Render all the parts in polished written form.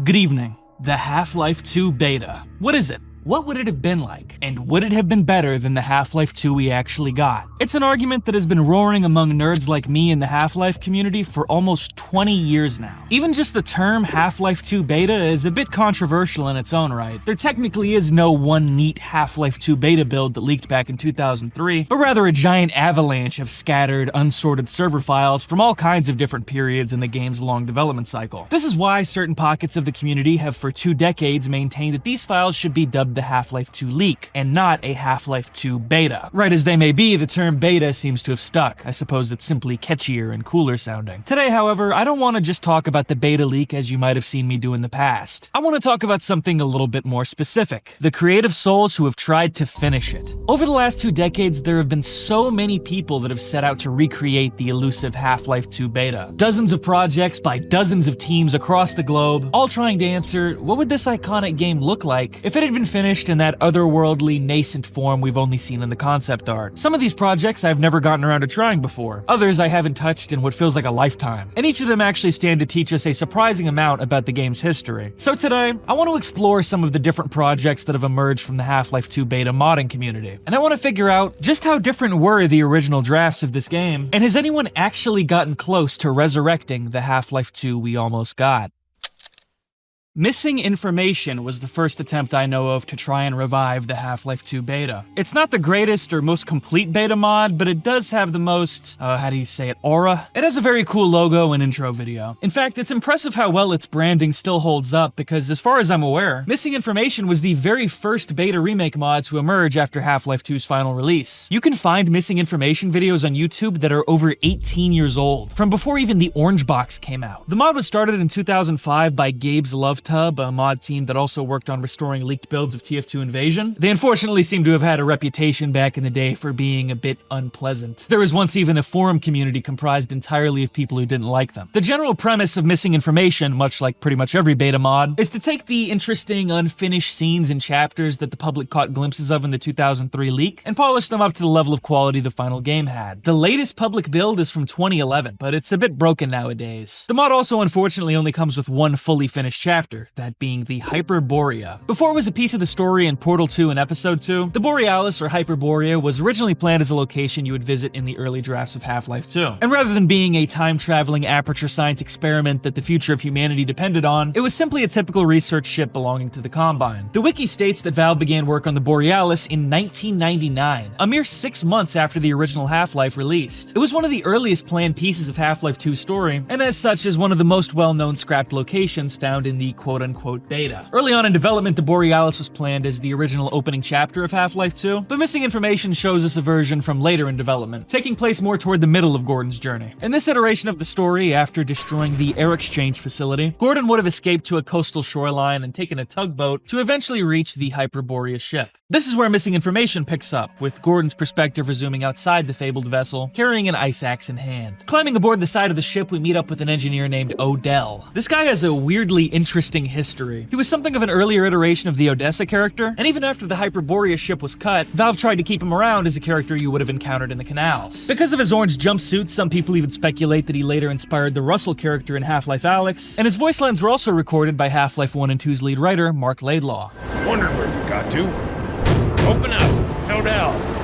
Good evening. The Half-Life 2 Beta. What is it? What would it have been like? And would it have been better than the Half-Life 2 we actually got? It's an argument that has been roaring among nerds like me in the Half-Life community for almost 20 years now. Even just the term Half-Life 2 Beta is a bit controversial in its own right. There technically is no one neat Half-Life 2 Beta build that leaked back in 2003, but rather a giant avalanche of scattered, unsorted server files from all kinds of different periods in the game's long development cycle. This is why certain pockets of the community have for 2 decades maintained that these files should be dubbed the Half-Life 2 leak, and not a Half-Life 2 beta. Right as they may be, the term beta seems to have stuck. I suppose it's simply catchier and cooler sounding. Today, however, I don't want to just talk about the beta leak as you might have seen me do in the past. I want to talk about something a little bit more specific. The creative souls who have tried to finish it. Over the last 2 decades, there have been so many people that have set out to recreate the elusive Half-Life 2 beta. Dozens of projects by dozens of teams across the globe, all trying to answer, what would this iconic game look like if it had been finished in that otherworldly, nascent form we've only seen in the concept art. Some of these projects I've never gotten around to trying before. Others I haven't touched in what feels like a lifetime. And each of them actually stand to teach us a surprising amount about the game's history. So today, I want to explore some of the different projects that have emerged from the Half-Life 2 beta modding community. And I want to figure out just how different were the original drafts of this game, and has anyone actually gotten close to resurrecting the Half-Life 2 we almost got? Missing Information was the first attempt I know of to try and revive the Half-Life 2 beta. It's not the greatest or most complete beta mod, but it does have the most, aura? It has a very cool logo and intro video. In fact, it's impressive how well its branding still holds up because as far as I'm aware, Missing Information was the very first beta remake mod to emerge after Half-Life 2's final release. You can find Missing Information videos on YouTube that are over 18 years old, from before even the Orange Box came out. The mod was started in 2005 by Gabe's Love Tub, a mod team that also worked on restoring leaked builds of TF2 Invasion. They unfortunately seem to have had a reputation back in the day for being a bit unpleasant. There was once even a forum community comprised entirely of people who didn't like them. The general premise of Missing Information, much like pretty much every beta mod, is to take the interesting, unfinished scenes and chapters that the public caught glimpses of in the 2003 leak and polish them up to the level of quality the final game had. The latest public build is from 2011, but it's a bit broken nowadays. The mod also unfortunately only comes with one fully finished chapter, that being the Hyperborea. Before it was a piece of the story in Portal 2 and Episode 2, the Borealis or Hyperborea was originally planned as a location you would visit in the early drafts of Half-Life 2. And rather than being a time-traveling aperture science experiment that the future of humanity depended on, it was simply a typical research ship belonging to the Combine. The wiki states that Valve began work on the Borealis in 1999, a mere 6 months after the original Half-Life released. It was one of the earliest planned pieces of Half-Life 2's story, and as such is one of the most well-known scrapped locations found in the quote-unquote beta. Early on in development, the Borealis was planned as the original opening chapter of Half-Life 2, but Missing Information shows us a version from later in development, taking place more toward the middle of Gordon's journey. In this iteration of the story, after destroying the air exchange facility, Gordon would have escaped to a coastal shoreline and taken a tugboat to eventually reach the Hyperborea ship. This is where Missing Information picks up, with Gordon's perspective resuming outside the fabled vessel, carrying an ice axe in hand. Climbing aboard the side of the ship, we meet up with an engineer named Odell. This guy has a weirdly interesting history. He was something of an earlier iteration of the Odessa character, and even after the Hyperborea ship was cut, Valve tried to keep him around as a character you would have encountered in the canals. Because of his orange jumpsuit, some people even speculate that he later inspired the Russell character in Half-Life Alyx, and his voice lines were also recorded by Half-Life 1 and 2's lead writer, Mark Laidlaw. Wondering where you got to. Open up, it's Odell.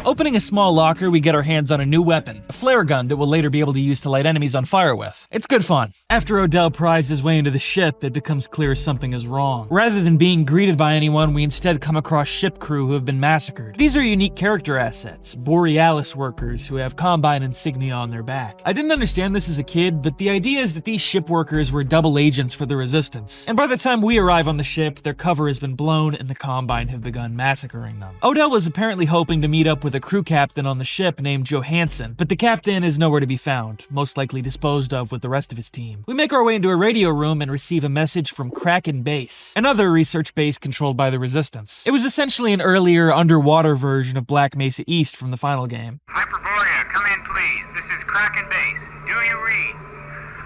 Opening a small locker, we get our hands on a new weapon, a flare gun that we'll later be able to use to light enemies on fire with. It's good fun. After Odell pries his way into the ship, it becomes clear something is wrong. Rather than being greeted by anyone, we instead come across ship crew who have been massacred. These are unique character assets, Borealis workers who have Combine insignia on their back. I didn't understand this as a kid, but the idea is that these ship workers were double agents for the Resistance. And by the time we arrive on the ship, their cover has been blown and the Combine have begun massacring them. Odell was apparently hoping to meet up with a crew captain on the ship named Johansson, but the captain is nowhere to be found, most likely disposed of with the rest of his team. We make our way into a radio room and receive a message from Kraken Base, another research base controlled by the Resistance. It was essentially an earlier, underwater version of Black Mesa East from the final game. Hyperborea, come in please. This is Kraken Base. Do you read?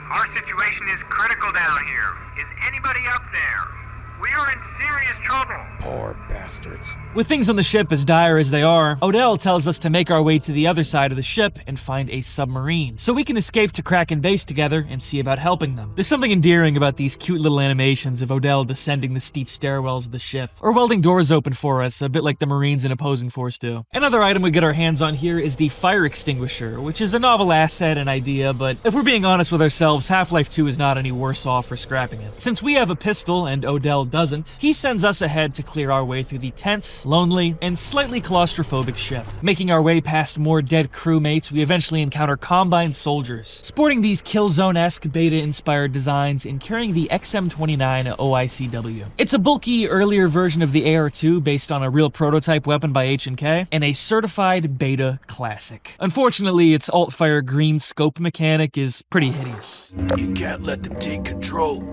Our situation is critical down here. Is anybody up there? We are in serious trouble. Poor bastards. With things on the ship as dire as they are, Odell tells us to make our way to the other side of the ship and find a submarine, so we can escape to Kraken Base together and see about helping them. There's something endearing about these cute little animations of Odell descending the steep stairwells of the ship, or welding doors open for us, a bit like the Marines in Opposing Force do. Another item we get our hands on here is the fire extinguisher, which is a novel asset and idea, but if we're being honest with ourselves, Half-Life 2 is not any worse off for scrapping it. Since we have a pistol and Odell doesn't, he sends us ahead to clear our way through the tense, lonely, and slightly claustrophobic ship. Making our way past more dead crewmates, we eventually encounter Combine soldiers, sporting these Killzone-esque Beta-inspired designs and carrying the XM29 OICW. It's a bulky, earlier version of the AR-2 based on a real prototype weapon by H&K, and a certified Beta classic. Unfortunately, its alt-fire green scope mechanic is pretty hideous. You can't let them take control.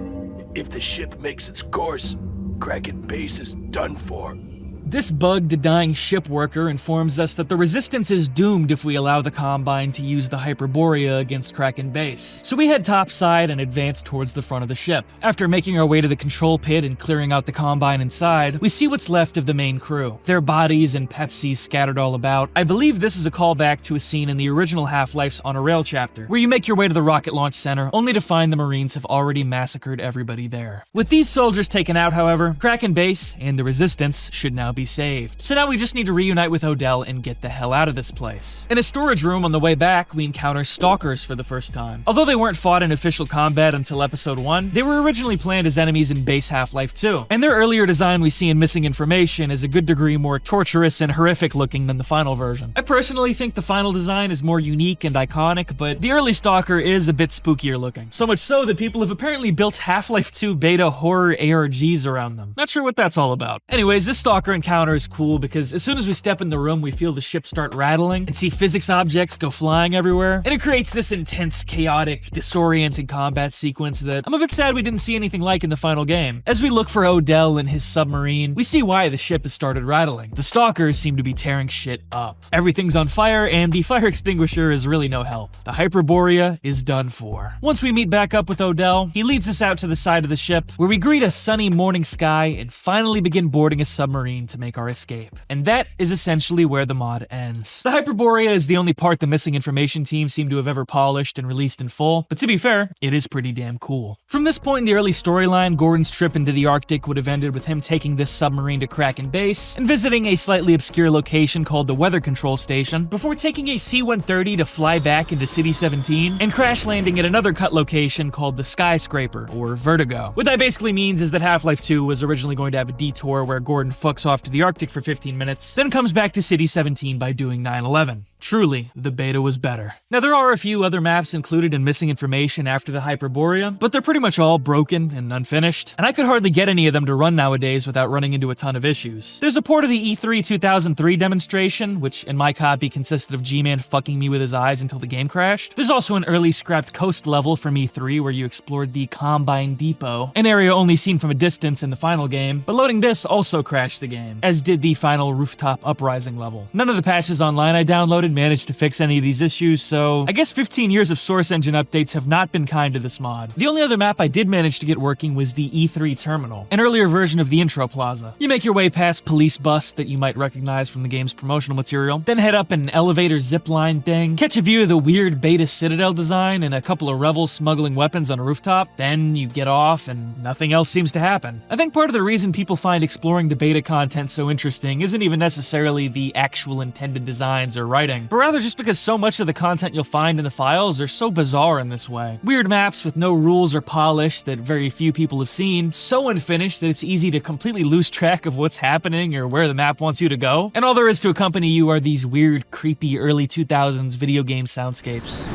If the ship makes its course, Kraken Base is done for. This bugged, dying ship worker informs us that the Resistance is doomed if we allow the Combine to use the Hyperborea against Kraken Base. So we head topside and advance towards the front of the ship. After making our way to the control pit and clearing out the Combine inside, we see what's left of the main crew. Their bodies and Pepsis scattered all about. I believe this is a callback to a scene in the original Half-Life's On a Rail chapter, where you make your way to the rocket launch center only to find the Marines have already massacred everybody there. With these soldiers taken out, however, Kraken Base and the Resistance should now be saved. So now we just need to reunite with Odell and get the hell out of this place. In a storage room on the way back, we encounter Stalkers for the first time. Although they weren't fought in official combat until Episode 1, they were originally planned as enemies in base Half-Life 2. And their earlier design we see in Missing Information is a good degree more torturous and horrific looking than the final version. I personally think the final design is more unique and iconic, but the early Stalker is a bit spookier looking. So much so that people have apparently built Half-Life 2 beta horror ARGs around them. Not sure what that's all about. Anyways, this Stalker encounter is cool because as soon as we step in the room, we feel the ship start rattling and see physics objects go flying everywhere, and it creates this intense, chaotic, disorienting combat sequence that I'm a bit sad we didn't see anything like in the final game. As we look for Odell and his submarine, we see why the ship has started rattling. The Stalkers seem to be tearing shit up. Everything's on fire, and the fire extinguisher is really no help. The Hyperborea is done for. Once we meet back up with Odell, he leads us out to the side of the ship, where we greet a sunny morning sky and finally begin boarding a submarine to make our escape. And that is essentially where the mod ends. The Hyperborea is the only part the Missing Information team seem to have ever polished and released in full, but to be fair, it is pretty damn cool. From this point in the early storyline, Gordon's trip into the Arctic would have ended with him taking this submarine to Kraken Base and visiting a slightly obscure location called the Weather Control Station, before taking a C-130 to fly back into City 17 and crash landing at another cut location called the Skyscraper, or Vertigo. What that basically means is that Half-Life 2 was originally going to have a detour where Gordon fucks off to the Arctic for 15 minutes, then comes back to City 17 by doing 9/11. Truly, the beta was better. Now, there are a few other maps included in Missing Information after the Hyperborea, but they're pretty much all broken and unfinished, and I could hardly get any of them to run nowadays without running into a ton of issues. There's a port of the E3 2003 demonstration, which in my copy consisted of G-Man fucking me with his eyes until the game crashed. There's also an early scrapped coast level from E3 where you explored the Combine Depot, an area only seen from a distance in the final game, but loading this also crashed the game, as did the final rooftop uprising level. None of the patches online I downloaded managed to fix any of these issues, so I guess 15 years of Source Engine updates have not been kind to this mod. The only other map I did manage to get working was the E3 Terminal, an earlier version of the Intro Plaza. You make your way past police bus that you might recognize from the game's promotional material, then head up an elevator zipline thing, catch a view of the weird Beta Citadel design and a couple of rebels smuggling weapons on a rooftop, then you get off and nothing else seems to happen. I think part of the reason people find exploring the beta content so interesting isn't even necessarily the actual intended designs or writing, but rather just because so much of the content you'll find in the files are so bizarre in this way. Weird maps with no rules or polish that very few people have seen, so unfinished that it's easy to completely lose track of what's happening or where the map wants you to go, and all there is to accompany you are these weird, creepy early 2000s video game soundscapes.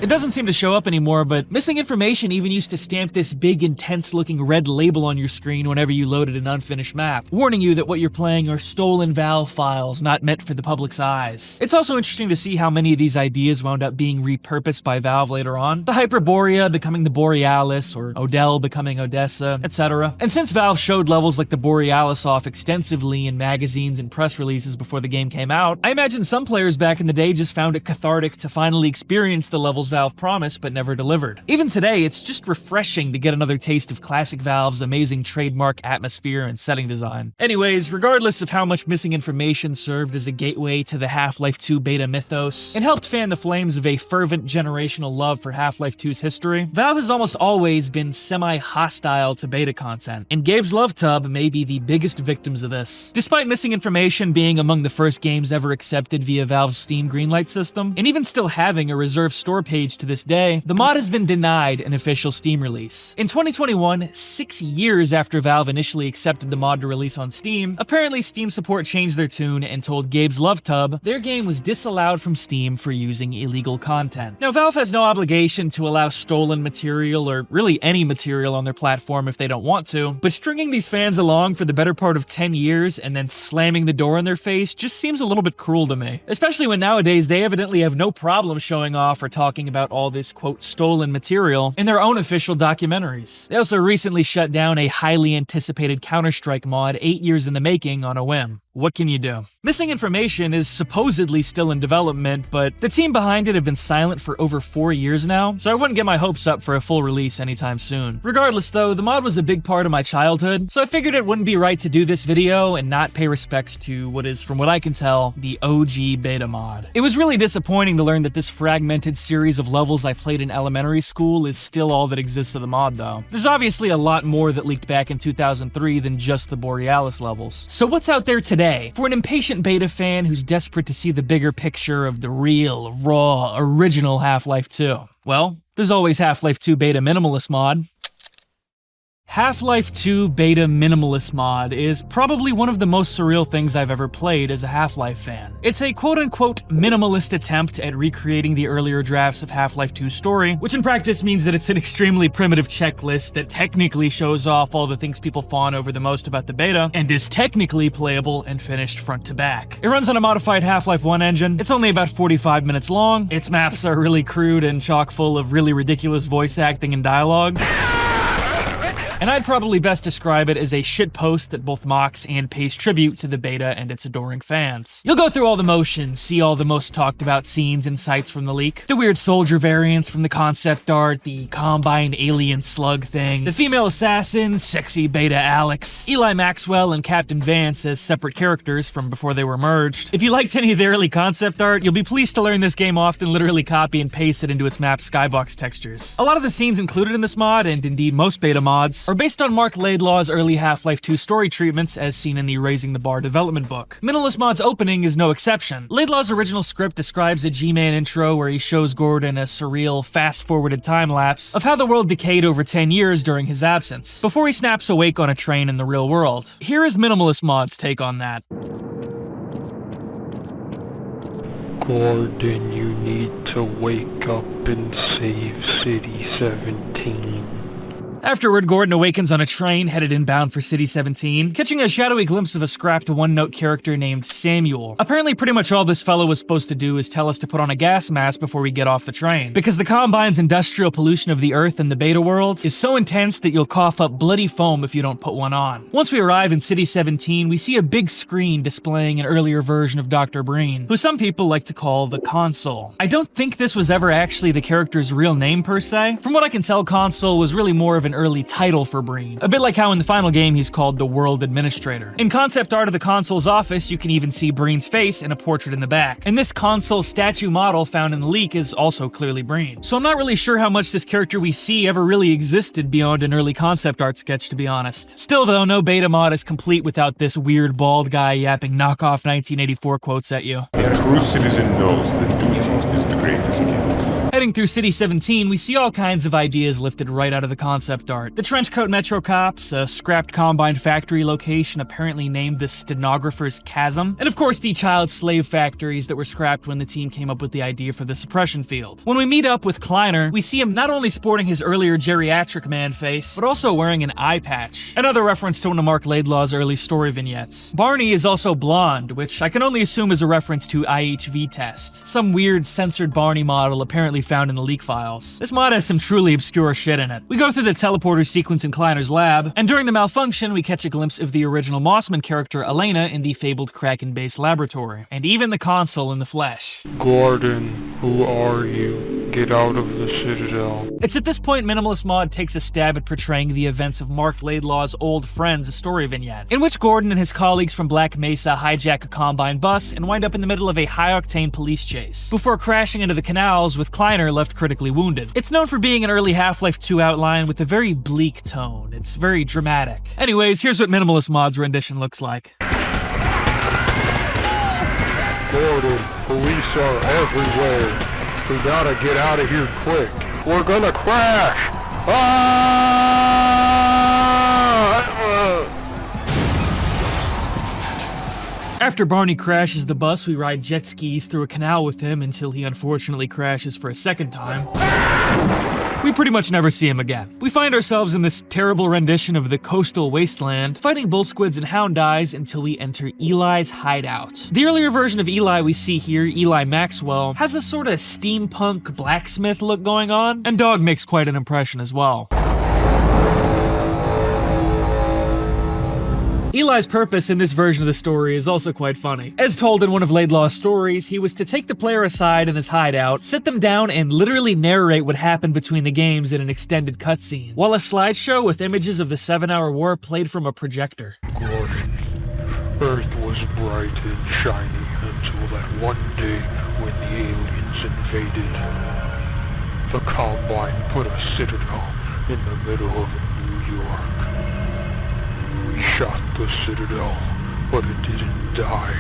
It doesn't seem to show up anymore, but Missing Information even used to stamp this big, intense-looking red label on your screen whenever you loaded an unfinished map, warning you that what you're playing are stolen Valve files not meant for the public's eyes. It's also interesting to see how many of these ideas wound up being repurposed by Valve later on, the Hyperborea becoming the Borealis, or Odell becoming Odessa, etc. And since Valve showed levels like the Borealis off extensively in magazines and press releases before the game came out, I imagine some players back in the day just found it cathartic to finally experience the levels Valve promised but never delivered. Even today, it's just refreshing to get another taste of classic Valve's amazing trademark atmosphere and setting design. Anyways, regardless of how much missing information served as a gateway to the Half-Life 2 beta mythos, and helped fan the flames of a fervent generational love for Half-Life 2's history, Valve has almost always been semi-hostile to beta content, and Gabe's Love Tub may be the biggest victims of this. Despite missing information being among the first games ever accepted via Valve's Steam Greenlight system, and even still having a reserved store page to this day, the mod has been denied an official Steam release. In 2021, 6 years after Valve initially accepted the mod to release on Steam, apparently Steam support changed their tune and told Gabe's Love Tub their game was disallowed from Steam for using illegal content. Now, Valve has no obligation to allow stolen material or really any material on their platform if they don't want to, but stringing these fans along for the better part of 10 years and then slamming the door in their face just seems a little bit cruel to me. Especially when nowadays they evidently have no problem showing off or talking about all this quote stolen material in their own official documentaries. They also recently shut down a highly anticipated Counter-Strike mod 8 years in the making on a whim. What can you do? Missing Information is supposedly still in development, but the team behind it have been silent for over 4 years now, so I wouldn't get my hopes up for a full release anytime soon. Regardless though, the mod was a big part of my childhood, so I figured it wouldn't be right to do this video and not pay respects to what is, from what I can tell, the OG beta mod. It was really disappointing to learn that this fragmented series of levels I played in elementary school is still all that exists of the mod though. There's obviously a lot more that leaked back in 2003 than just the Borealis levels. So what's out there today? For an impatient beta fan who's desperate to see the bigger picture of the real, raw, original Half-Life 2? Well, there's always Half-Life 2 Beta Minimalist mod. Half-Life 2 Beta Minimalist mod is probably one of the most surreal things I've ever played as a Half-Life fan. It's a quote-unquote minimalist attempt at recreating the earlier drafts of Half-Life 2's story, which in practice means that it's an extremely primitive checklist that technically shows off all the things people fawn over the most about the beta, and is technically playable and finished front to back. It runs on a modified Half-Life 1 engine, it's only about 45 minutes long, its maps are really crude and chock full of really ridiculous voice acting and dialogue. And I'd probably best describe it as a shitpost that both mocks and pays tribute to the beta and its adoring fans. You'll go through all the motions, see all the most talked about scenes and sights from the leak, the weird soldier variants from the concept art, the Combine alien slug thing, the female assassin, sexy beta Alex, Eli Maxwell and Captain Vance as separate characters from before they were merged. If you liked any of the early concept art, you'll be pleased to learn this game often literally copy and paste it into its map skybox textures. A lot of the scenes included in this mod, and indeed most beta mods, are based on Mark Laidlaw's early Half-Life 2 story treatments as seen in the Raising the Bar development book. Minimalist Mod's opening is no exception. Laidlaw's original script describes a G-Man intro where he shows Gordon a surreal, fast-forwarded time-lapse of how the world decayed over 10 years during his absence, before he snaps awake on a train in the real world. Here is Minimalist Mod's take on that. Gordon, you need to wake up and save City 17. Afterward, Gordon awakens on a train headed inbound for City 17, catching a shadowy glimpse of a scrapped one-note character named Samuel. Apparently, pretty much all this fellow was supposed to do is tell us to put on a gas mask before we get off the train, because the Combine's industrial pollution of the Earth and the beta world is so intense that you'll cough up bloody foam if you don't put one on. Once we arrive in City 17, we see a big screen displaying an earlier version of Dr. Breen, who some people like to call the Console. I don't think this was ever actually the character's real name per se. From what I can tell, Console was really more of an early title for Breen, a bit like how in the final game he's called the World Administrator. In concept art of the Console's office, you can even see Breen's face and a portrait in the back, and this Console statue model found in the leak is also clearly Breen. So I'm not really sure how much this character we see ever really existed beyond an early concept art sketch, to be honest. Still though, no beta mod is complete without this weird bald guy yapping knockoff 1984 quotes at you. A true citizen knows that duty is the greatest gift. Heading through City 17, we see all kinds of ideas lifted right out of the concept art. The trenchcoat Metro Cops, a scrapped Combine factory location apparently named the Stenographer's Chasm, and of course the child slave factories that were scrapped when the team came up with the idea for the suppression field. When we meet up with Kleiner, we see him not only sporting his earlier geriatric man face, but also wearing an eye patch, another reference to one of Mark Laidlaw's early story vignettes. Barney is also blonde, which I can only assume is a reference to IHV Test, some weird censored Barney model apparently found in the leak files. This mod has some truly obscure shit in it. We go through the teleporter sequence in Kleiner's lab, and during the malfunction, we catch a glimpse of the original Mossman character Elena in the fabled Kraken base laboratory, and even the Console in the flesh. Gordon, who are you? get out of the Citadel. It's at this point Minimalist Mod takes a stab at portraying the events of Mark Laidlaw's Old Friends, a story vignette, in which Gordon and his colleagues from Black Mesa hijack a Combine bus and wind up in the middle of a high-octane police chase, before crashing into the canals with Kleiner left critically wounded. It's known for being an early Half-Life 2 outline with a very bleak tone. It's very dramatic. Anyways, here's what Minimalist Mod's rendition looks like. Gordon, police are everywhere. We gotta get out of here quick. We're gonna crash! After Barney crashes the bus, we ride jet skis through a canal with him until he unfortunately crashes for a second time. We pretty much never see him again. We find ourselves in this terrible rendition of the coastal wasteland, fighting bull squids and hound eyes until we enter Eli's hideout. The earlier version of Eli we see here, Eli Maxwell, has a sort of steampunk blacksmith look going on, and Dog makes quite an impression as well. Eli's purpose in this version of the story is also quite funny. As told in one of Laidlaw's stories, he was to take the player aside in his hideout, sit them down, and literally narrate what happened between the games in an extended cutscene, while a slideshow with images of the 7-hour war played from a projector. Gordon, Earth was bright and shiny until that one day when the aliens invaded. The Combine put a citadel in the middle of New York. We shot the Citadel, but it didn't die.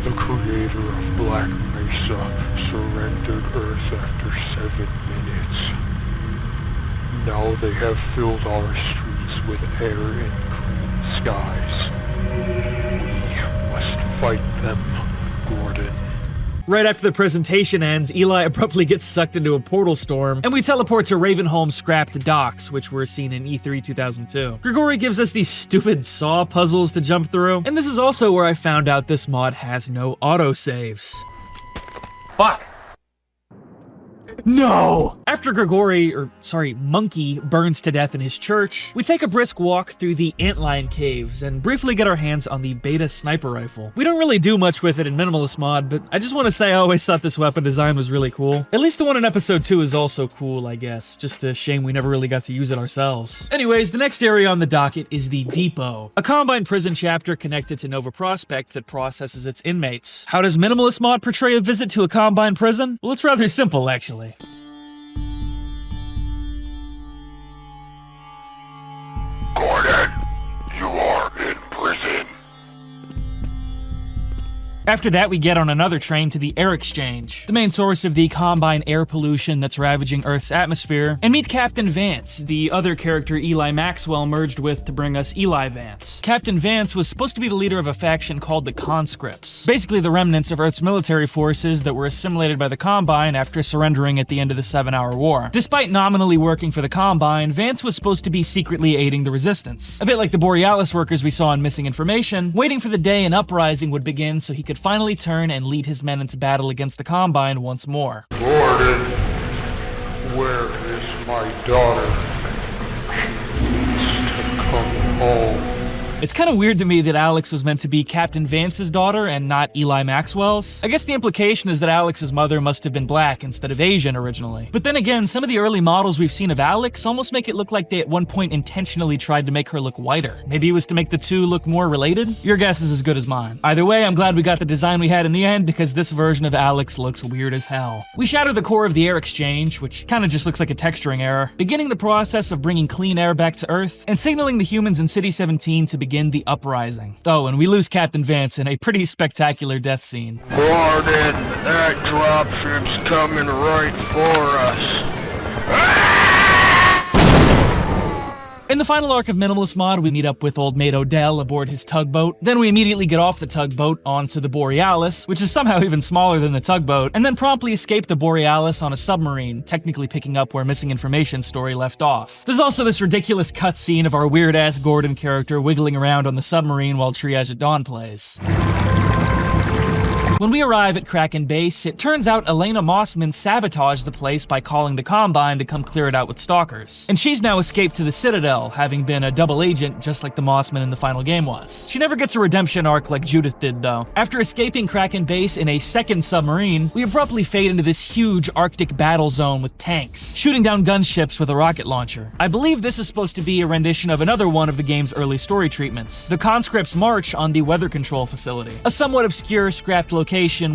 The creator of Black Mesa surrendered Earth after 7 minutes. Now they have filled our streets with air and green skies. We must fight them, Gordon. Right after the presentation ends, Eli abruptly gets sucked into a portal storm, and we teleport to Ravenholm's scrapped docks, which were seen in E3 2002. Grigori gives us these stupid saw puzzles to jump through, and this is also where I found out this mod has no autosaves. Fuck! No! After Monkey burns to death in his church, we take a brisk walk through the Antlion Caves and briefly get our hands on the Beta sniper rifle. We don't really do much with it in Minimalist Mod, but I just want to say I always thought this weapon design was really cool. At least the one in episode 2 is also cool, I guess. Just a shame we never really got to use it ourselves. Anyways, the next area on the docket is the Depot, a Combine prison chapter connected to Nova Prospect that processes its inmates. How does Minimalist Mod portray a visit to a Combine prison? Well, it's rather simple, actually. Gordon, you are in prison. After that, we get on another train to the Air Exchange, the main source of the Combine air pollution that's ravaging Earth's atmosphere, and meet Captain Vance, the other character Eli Maxwell merged with to bring us Eli Vance. Captain Vance was supposed to be the leader of a faction called the Conscripts, basically the remnants of Earth's military forces that were assimilated by the Combine after surrendering at the end of the 7-hour war. Despite nominally working for the Combine, Vance was supposed to be secretly aiding the resistance. A bit like the Borealis workers we saw in Missing Information, waiting for the day an uprising would begin so he could finally turn and lead his men into battle against the Combine once more. Gordon, where is my daughter? She needs to come home. It's kind of weird to me that Alex was meant to be Captain Vance's daughter and not Eli Maxwell's. I guess the implication is that Alex's mother must have been black instead of Asian originally. But then again, some of the early models we've seen of Alex almost make it look like they at one point intentionally tried to make her look whiter. Maybe it was to make the two look more related? Your guess is as good as mine. Either way, I'm glad we got the design we had in the end because this version of Alex looks weird as hell. We shatter the core of the Air Exchange, which kind of just looks like a texturing error, beginning the process of bringing clean air back to Earth and signaling the humans in City 17 to begin the uprising. Oh, and we lose Captain Vance in a pretty spectacular death scene. Gordon, that dropship's coming right for us. In the final arc of Minimalist Mod, we meet up with old mate Odell aboard his tugboat. Then we immediately get off the tugboat onto the Borealis, which is somehow even smaller than the tugboat, and then promptly escape the Borealis on a submarine, technically picking up where Missing Information story left off. There's also this ridiculous cutscene of our weird-ass Gordon character wiggling around on the submarine while Triage at Dawn plays. When we arrive at Kraken Base, it turns out Elena Mossman sabotaged the place by calling the Combine to come clear it out with stalkers. And she's now escaped to the Citadel, having been a double agent just like the Mossman in the final game was. She never gets a redemption arc like Judith did though. After escaping Kraken Base in a second submarine, we abruptly fade into this huge Arctic battle zone with tanks, shooting down gunships with a rocket launcher. I believe this is supposed to be a rendition of another one of the game's early story treatments, the conscripts march on the weather control facility, a somewhat obscure scrapped location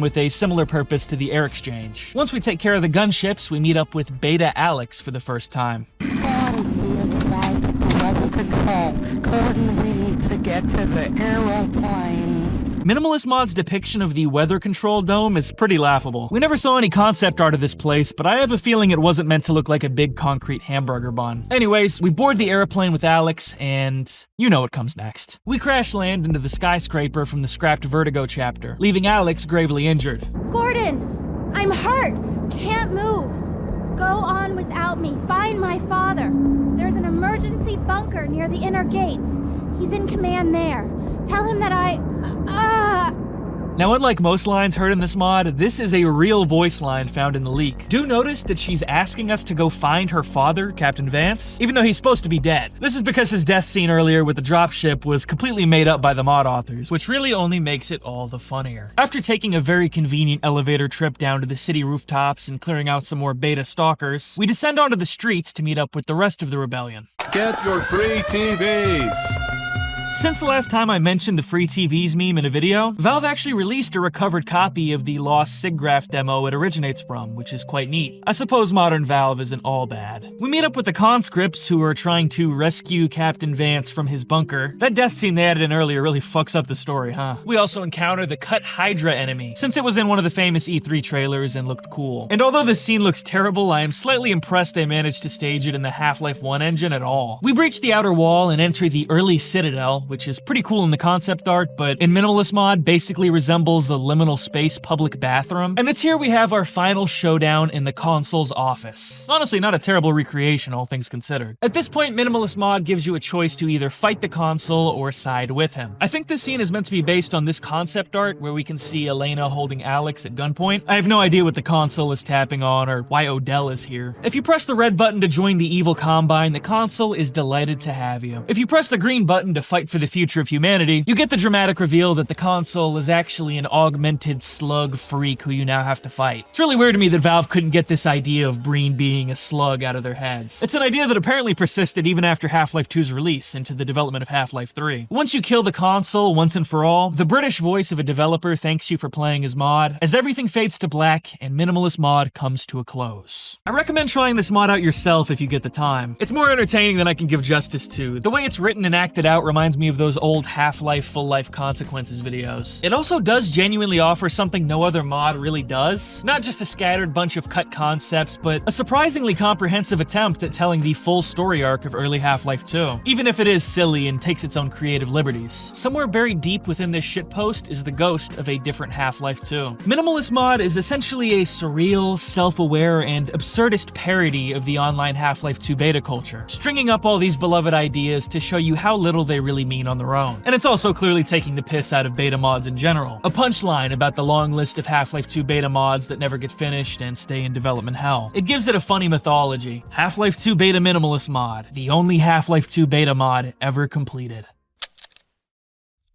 with a similar purpose to the air exchange. Once we take care of the gunships, we meet up with Beta Alex for the first time. To get to the aeroplane. Minimalist Mod's depiction of the weather control dome is pretty laughable. We never saw any concept art of this place, but I have a feeling it wasn't meant to look like a big concrete hamburger bun. Anyways, we board the airplane with Alex, and you know what comes next. We crash land into the skyscraper from the scrapped Vertigo chapter, leaving Alex gravely injured. Gordon, I'm hurt. Can't move. Go on without me. Find my father. There's an emergency bunker near the inner gate. He's in command there. Tell him that Now, unlike most lines heard in this mod, this is a real voice line found in the leak. Do notice that she's asking us to go find her father, Captain Vance, even though he's supposed to be dead. This is because his death scene earlier with the dropship was completely made up by the mod authors, which really only makes it all the funnier. After taking a very convenient elevator trip down to the city rooftops and clearing out some more beta stalkers, we descend onto the streets to meet up with the rest of the rebellion. Get your free TVs! Since the last time I mentioned the free TVs meme in a video, Valve actually released a recovered copy of the lost SIGGRAPH demo it originates from, which is quite neat. I suppose modern Valve isn't all bad. We meet up with the conscripts who are trying to rescue Captain Vance from his bunker. That death scene they added in earlier really fucks up the story, huh? We also encounter the Cut Hydra enemy, since it was in one of the famous E3 trailers and looked cool. And although this scene looks terrible, I am slightly impressed they managed to stage it in the Half-Life 1 engine at all. We breach the outer wall and enter the early Citadel, which is pretty cool in the concept art, but in Minimalist Mod basically resembles a liminal space public bathroom. And it's here we have our final showdown in the console's office. Honestly, not a terrible recreation, all things considered. At this point, Minimalist Mod gives you a choice to either fight the console or side with him. I think this scene is meant to be based on this concept art where we can see Elena holding Alex at gunpoint. I have no idea what the console is tapping on or why Odell is here. If you press the red button to join the evil Combine, the console is delighted to have you. If you press the green button to fight for the future of humanity, you get the dramatic reveal that the console is actually an augmented slug freak who you now have to fight. It's really weird to me that Valve couldn't get this idea of Breen being a slug out of their heads. It's an idea that apparently persisted even after Half-Life 2's release into the development of Half-Life 3. Once you kill the console once and for all, the British voice of a developer thanks you for playing his mod, as everything fades to black and Minimalist Mod comes to a close. I recommend trying this mod out yourself if you get the time. It's more entertaining than I can give justice to. The way it's written and acted out reminds me of those old Half-Life Full Life Consequences videos. It also does genuinely offer something no other mod really does. Not just a scattered bunch of cut concepts, but a surprisingly comprehensive attempt at telling the full story arc of early Half-Life 2. Even if it is silly and takes its own creative liberties. Somewhere buried deep within this shitpost is the ghost of a different Half-Life 2. Minimalist Mod is essentially a surreal, self-aware, and absurdist parody of the online Half-Life 2 beta culture, stringing up all these beloved ideas to show you how little they really mean on their own. And it's also clearly taking the piss out of beta mods in general. A punchline about the long list of Half-Life 2 beta mods that never get finished and stay in development hell. It gives it a funny mythology. Half-Life 2 Beta Minimalist Mod, the only Half-Life 2 beta mod ever completed.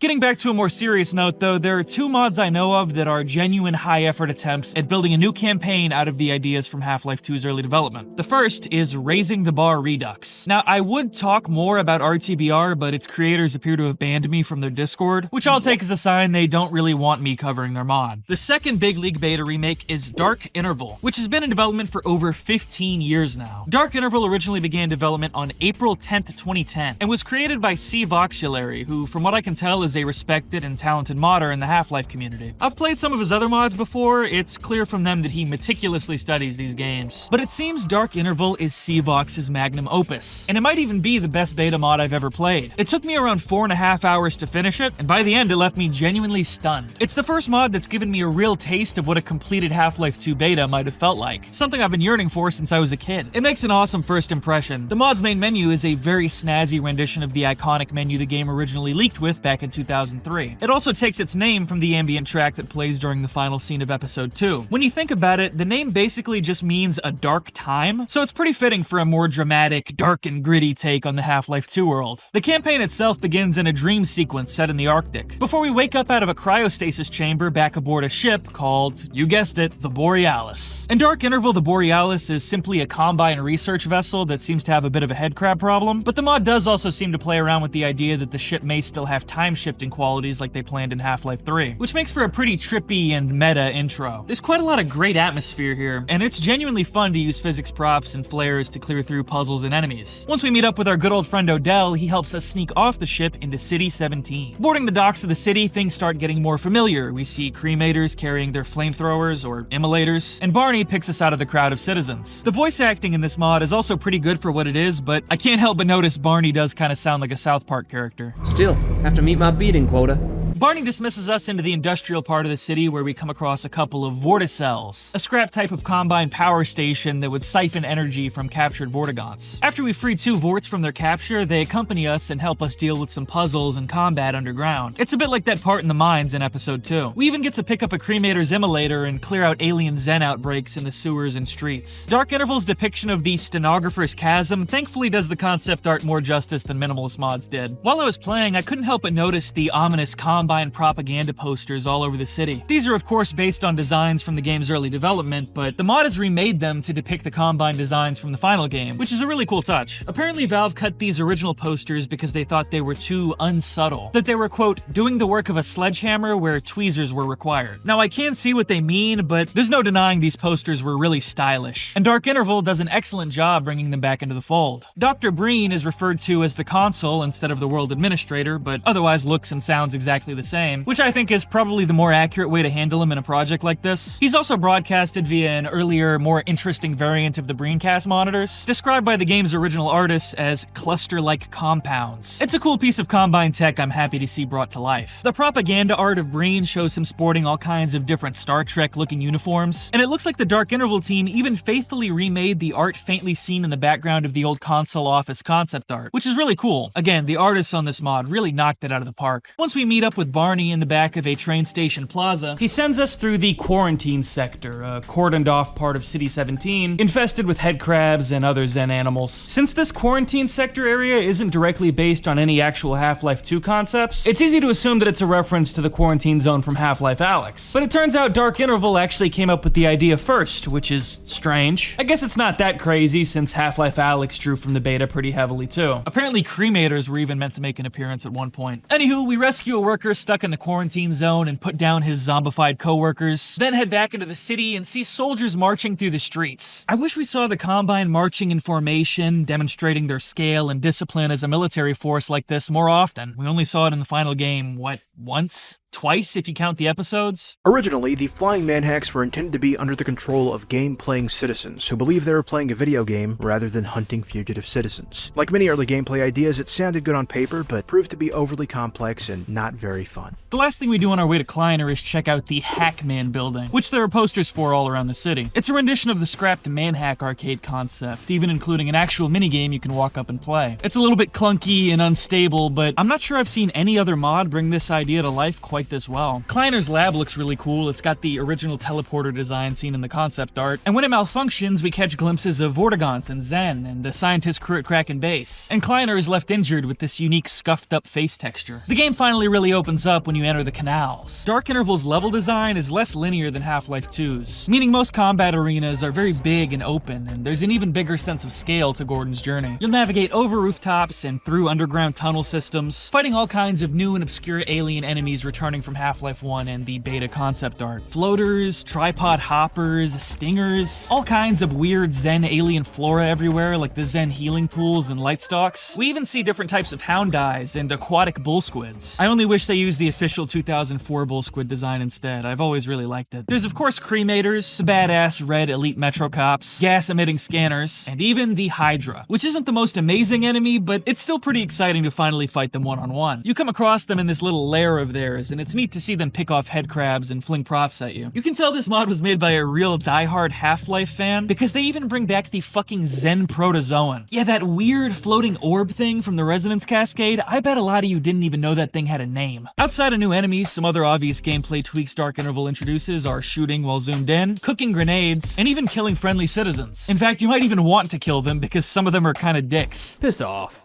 Getting back to a more serious note though, there are two mods I know of that are genuine high-effort attempts at building a new campaign out of the ideas from Half-Life 2's early development. The first is Raising the Bar Redux. Now, I would talk more about RTBR, but its creators appear to have banned me from their Discord, which I'll take as a sign they don't really want me covering their mod. The second Big League beta remake is Dark Interval, which has been in development for over 15 years now. Dark Interval originally began development on April 10th, 2010, and was created by C. Voxulary, who, from what I can tell, is a respected and talented modder in the Half-Life community. I've played some of his other mods before, it's clear from them that he meticulously studies these games. But it seems Dark Interval is C-Vox's magnum opus, and it might even be the best beta mod I've ever played. It took me around 4.5 hours to finish it, and by the end it left me genuinely stunned. It's the first mod that's given me a real taste of what a completed Half-Life 2 beta might have felt like, something I've been yearning for since I was a kid. It makes an awesome first impression. The mod's main menu is a very snazzy rendition of the iconic menu the game originally leaked with back in 2003. It also takes its name from the ambient track that plays during the final scene of episode 2. When you think about it, the name basically just means a dark time, so it's pretty fitting for a more dramatic, dark and gritty take on the Half-Life 2 world. The campaign itself begins in a dream sequence set in the Arctic, before we wake up out of a cryostasis chamber back aboard a ship called, you guessed it, the Borealis. In Dark Interval, the Borealis is simply a Combine research vessel that seems to have a bit of a headcrab problem, but the mod does also seem to play around with the idea that the ship may still have time-shifting qualities like they planned in Half-Life 3, which makes for a pretty trippy and meta intro. There's quite a lot of great atmosphere here, and it's genuinely fun to use physics props and flares to clear through puzzles and enemies. Once we meet up with our good old friend Odell, he helps us sneak off the ship into City 17. Boarding the docks of the city, things start getting more familiar. We see cremators carrying their flamethrowers, or immolators, and Barney picks us out of the crowd of citizens. The voice acting in this mod is also pretty good for what it is, but I can't help but notice Barney does kind of sound like a South Park character. Still, have to meet my beating quota. Barney dismisses us into the industrial part of the city where we come across a couple of vorticells, a scrap type of Combine power station that would siphon energy from captured vortigons. After we free 2 vorts from their capture, they accompany us and help us deal with some puzzles and combat underground. It's a bit like that part in the mines in episode 2. We even get to pick up a cremator's immolator and clear out alien Zen outbreaks in the sewers and streets. Dark Interval's depiction of the stenographer's chasm thankfully does the concept art more justice than minimalist mods did. While I was playing, I couldn't help but notice the ominous Combine propaganda posters all over the city. These are of course based on designs from the game's early development, but the mod has remade them to depict the Combine designs from the final game, which is a really cool touch. Apparently Valve cut these original posters because they thought they were too unsubtle, that they were, quote, doing the work of a sledgehammer where tweezers were required. Now I can see what they mean, but there's no denying these posters were really stylish, and Dark Interval does an excellent job bringing them back into the fold. Dr. Breen is referred to as the console instead of the world administrator, but otherwise looks and sounds exactly the same, which I think is probably the more accurate way to handle him in a project like this. He's also broadcasted via an earlier, more interesting variant of the Breencast monitors, described by the game's original artists as cluster-like compounds. It's a cool piece of Combine tech I'm happy to see brought to life. The propaganda art of Breen shows him sporting all kinds of different Star Trek-looking uniforms, and it looks like the Dark Interval team even faithfully remade the art faintly seen in the background of the old console office concept art, which is really cool. Again, the artists on this mod really knocked it out of the park. Once we meet up with Barney in the back of a train station plaza, he sends us through the quarantine sector, a cordoned off part of City 17, infested with headcrabs and other Zen animals. Since this quarantine sector area isn't directly based on any actual Half-Life 2 concepts, it's easy to assume that it's a reference to the quarantine zone from Half-Life Alyx. But it turns out Dark Interval actually came up with the idea first, which is strange. I guess it's not that crazy since Half-Life Alyx drew from the beta pretty heavily too. Apparently cremators were even meant to make an appearance at one point. Anywho, we rescue a worker stuck in the quarantine zone and put down his zombified co-workers, then head back into the city and see soldiers marching through the streets. I wish we saw the Combine marching in formation, demonstrating their scale and discipline as a military force like this more often. We only saw it in the final game, what, once? Twice if you count the episodes? Originally, the flying manhacks were intended to be under the control of game-playing citizens who believed they were playing a video game rather than hunting fugitive citizens. Like many early gameplay ideas, it sounded good on paper, but proved to be overly complex and not very fun. The last thing we do on our way to Kleiner is check out the Hackman building, which there are posters for all around the city. It's a rendition of the scrapped Manhack arcade concept, even including an actual minigame you can walk up and play. It's a little bit clunky and unstable, but I'm not sure I've seen any other mod bring this idea to life quite this well. Kleiner's lab looks really cool. It's got the original teleporter design seen in the concept art, and when it malfunctions, we catch glimpses of Vortigons and Zen and the scientist crew at Kraken Base. And Kleiner is left injured with this unique scuffed up face texture. The game finally really opens up when you enter the canals. Dark Interval's level design is less linear than Half-Life 2's, meaning most combat arenas are very big and open, and there's an even bigger sense of scale to Gordon's journey. You'll navigate over rooftops and through underground tunnel systems, fighting all kinds of new and obscure alien enemies returning from Half-Life 1 and the beta concept art. Floaters, tripod hoppers, stingers, all kinds of weird Zen alien flora everywhere, like the Zen healing pools and light stalks. We even see different types of hound eyes and aquatic bull squids. I only wish they used the official 2004 bull squid design instead. I've always really liked it. There's of course cremators, the badass red elite metro cops, gas-emitting scanners, and even the Hydra, which isn't the most amazing enemy, but it's still pretty exciting to finally fight them one-on-one. You come across them in this little lair of theirs, and it's neat to see them pick off head crabs and fling props at you. You can tell this mod was made by a real diehard Half-Life fan, because they even bring back the fucking Zen protozoan. Yeah, that weird floating orb thing from the Resonance Cascade, I bet a lot of you didn't even know that thing had a name. Outside of new enemies, some other obvious gameplay tweaks Dark Interval introduces are shooting while zoomed in, cooking grenades, and even killing friendly citizens. In fact, you might even want to kill them because some of them are kinda dicks. Piss off.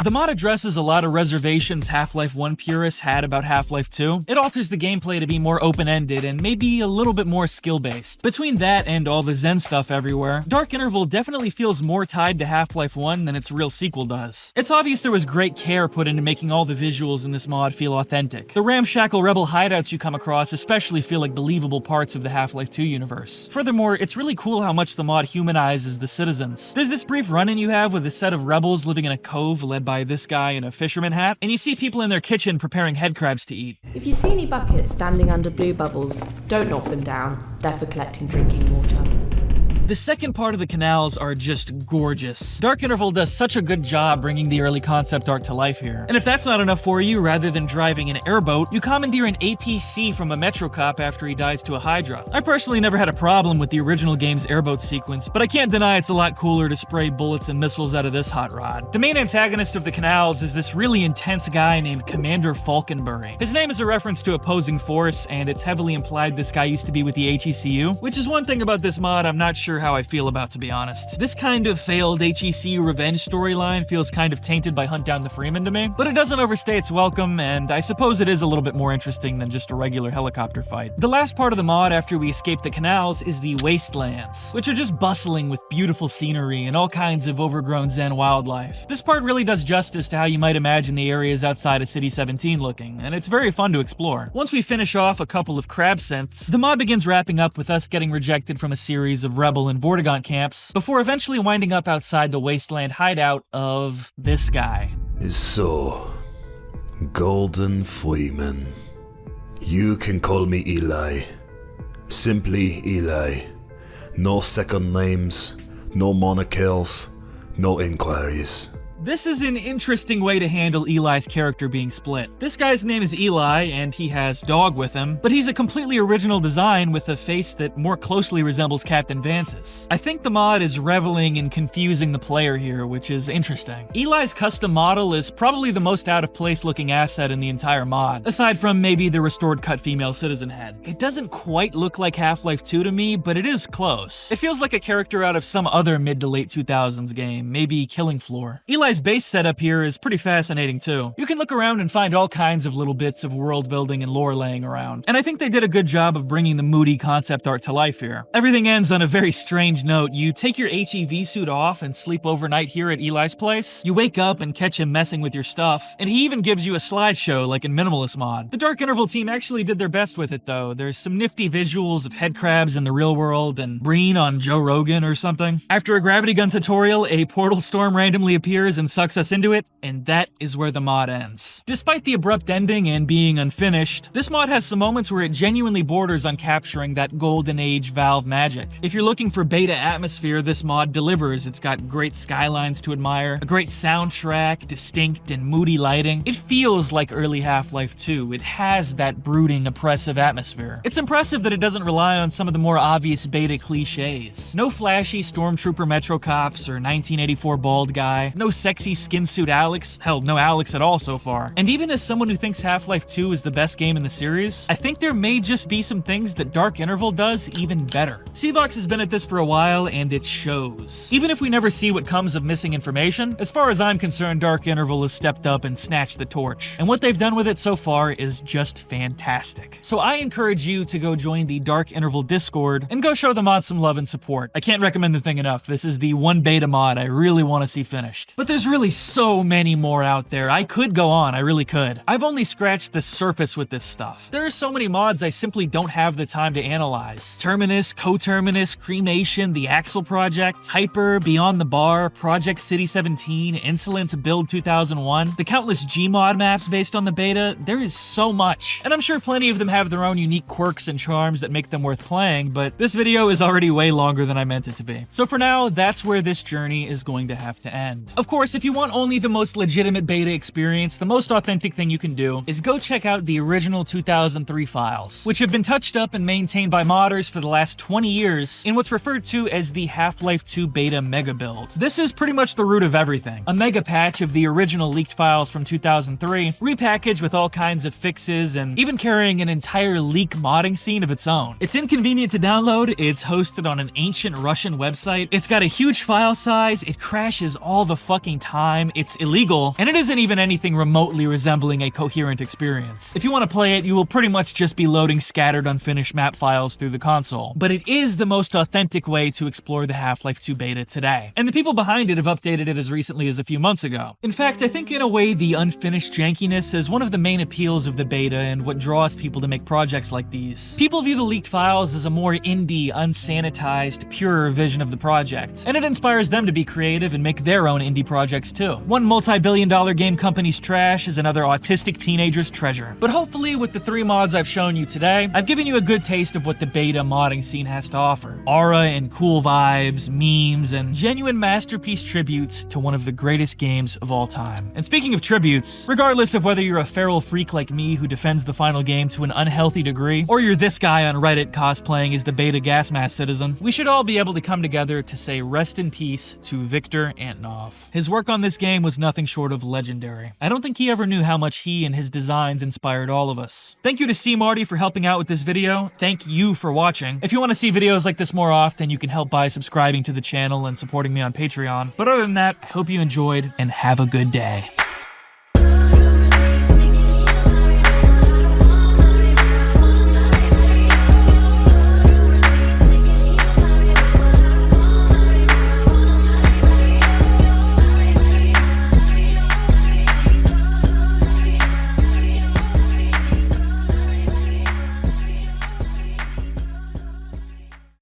The mod addresses a lot of reservations Half-Life 1 purists had about Half-Life 2. It alters the gameplay to be more open-ended and maybe a little bit more skill-based. Between that and all the Zen stuff everywhere, Dark Interval definitely feels more tied to Half-Life 1 than its real sequel does. It's obvious there was great care put into making all the visuals in this mod feel authentic. The ramshackle rebel hideouts you come across especially feel like believable parts of the Half-Life 2 universe. Furthermore, it's really cool how much the mod humanizes the citizens. There's this brief run-in you have with a set of rebels living in a cove led by this guy in a fisherman hat, and you see people in their kitchen preparing head crabs to eat. If you see any buckets standing under blue bubbles, don't knock them down. They're for collecting drinking water. The second part of the canals are just gorgeous. Dark Interval does such a good job bringing the early concept art to life here. And if that's not enough for you, rather than driving an airboat, you commandeer an APC from a Metro cop after he dies to a Hydra. I personally never had a problem with the original game's airboat sequence, but I can't deny it's a lot cooler to spray bullets and missiles out of this hot rod. The main antagonist of the canals is this really intense guy named Commander Falconbury. His name is a reference to opposing force, and it's heavily implied this guy used to be with the HECU, which is one thing about this mod I'm not sure how I feel about, to be honest. This kind of failed HECU revenge storyline feels kind of tainted by Hunt Down the Freeman to me, but it doesn't overstay its welcome, and I suppose it is a little bit more interesting than just a regular helicopter fight. The last part of the mod after we escape the canals is the wastelands, which are just bustling with beautiful scenery and all kinds of overgrown Zen wildlife. This part really does justice to how you might imagine the areas outside of City 17 looking, and it's very fun to explore. Once we finish off a couple of crab scents, the mod begins wrapping up with us getting rejected from a series of Rebel and Vortigaunt camps, before eventually winding up outside the wasteland hideout of this guy. So, Golden Freeman. You can call me Eli. Simply Eli. No second names, no monikers, no inquiries. This is an interesting way to handle Eli's character being split. This guy's name is Eli, and he has dog with him, but he's a completely original design with a face that more closely resembles Captain Vance's. I think the mod is reveling in confusing the player here, which is interesting. Eli's custom model is probably the most out-of-place looking asset in the entire mod, aside from maybe the restored cut female citizen head. It doesn't quite look like Half-Life 2 to me, but it is close. It feels like a character out of some other mid to late 2000s game, maybe Killing Floor. Eli's base setup here is pretty fascinating too. You can look around and find all kinds of little bits of world building and lore laying around, and I think they did a good job of bringing the moody concept art to life here. Everything ends on a very strange note. You take your HEV suit off and sleep overnight here at Eli's place. You wake up and catch him messing with your stuff, and he even gives you a slideshow like in Minimalist Mod. The Dark Interval team actually did their best with it though. There's some nifty visuals of head crabs in the real world and Breen on Joe Rogan or something. After a gravity gun tutorial, a portal storm randomly appears and sucks us into it, and that is where the mod ends. Despite the abrupt ending and being unfinished, this mod has some moments where it genuinely borders on capturing that golden age Valve magic. If you're looking for beta atmosphere, this mod delivers. It's got great skylines to admire, a great soundtrack, distinct and moody lighting. It feels like early Half-Life 2. It has that brooding, oppressive atmosphere. It's impressive that it doesn't rely on some of the more obvious beta cliches. No flashy stormtrooper Metro cops or 1984 bald guy, no sexy skin suit Alex, hell, no Alex at all so far. And even as someone who thinks Half-Life 2 is the best game in the series, I think there may just be some things that Dark Interval does even better. Seavox has been at this for a while, and it shows. Even if we never see what comes of missing information, as far as I'm concerned, Dark Interval has stepped up and snatched the torch. And what they've done with it so far is just fantastic. So I encourage you to go join the Dark Interval Discord and go show the mod some love and support. I can't recommend the thing enough. This is the one beta mod I really want to see finished. But there's really so many more out there. I could go on, I really could. I've only scratched the surface with this stuff. There are so many mods I simply don't have the time to analyze. Terminus, Coterminus, Cremation, the Axle Project, Hyper, Beyond the Bar, Project City 17, Insolence Build 2001, the countless Gmod maps based on the beta. There is so much. And I'm sure plenty of them have their own unique quirks and charms that make them worth playing, but this video is already way longer than I meant it to be. So for now, that's where this journey is going to have to end. Of course, course, if you want only the most legitimate beta experience, the most authentic thing you can do is go check out the original 2003 files, which have been touched up and maintained by modders for the last 20 years in what's referred to as the Half-Life 2 Beta mega build. This is pretty much the root of everything. A mega patch of the original leaked files from 2003, repackaged with all kinds of fixes and even carrying an entire leak modding scene of its own. It's inconvenient to download, it's hosted on an ancient Russian website, it's got a huge file size, it crashes all the fucking time, it's illegal, and it isn't even anything remotely resembling a coherent experience. If you want to play it, you will pretty much just be loading scattered unfinished map files through the console. But it is the most authentic way to explore the Half-Life 2 beta today. And the people behind it have updated it as recently as a few months ago. In fact, I think in a way the unfinished jankiness is one of the main appeals of the beta and what draws people to make projects like these. People view the leaked files as a more indie, unsanitized, purer vision of the project, and it inspires them to be creative and make their own indie projects too. One multi-billion-dollar game company's trash is another autistic teenager's treasure. But hopefully with the 3 mods I've shown you today, I've given you a good taste of what the beta modding scene has to offer. Aura and cool vibes, memes, and genuine masterpiece tributes to one of the greatest games of all time. And speaking of tributes, regardless of whether you're a feral freak like me who defends the final game to an unhealthy degree, or you're this guy on Reddit cosplaying as the beta gas mask citizen, we should all be able to come together to say rest in peace to Victor Antonov. His work on this game was nothing short of legendary. I don't think he ever knew how much he and his designs inspired all of us. Thank you to C Marty for helping out with this video. Thank you for watching. If you want to see videos like this more often, you can help by subscribing to the channel and supporting me on Patreon. But other than that, I hope you enjoyed and have a good day.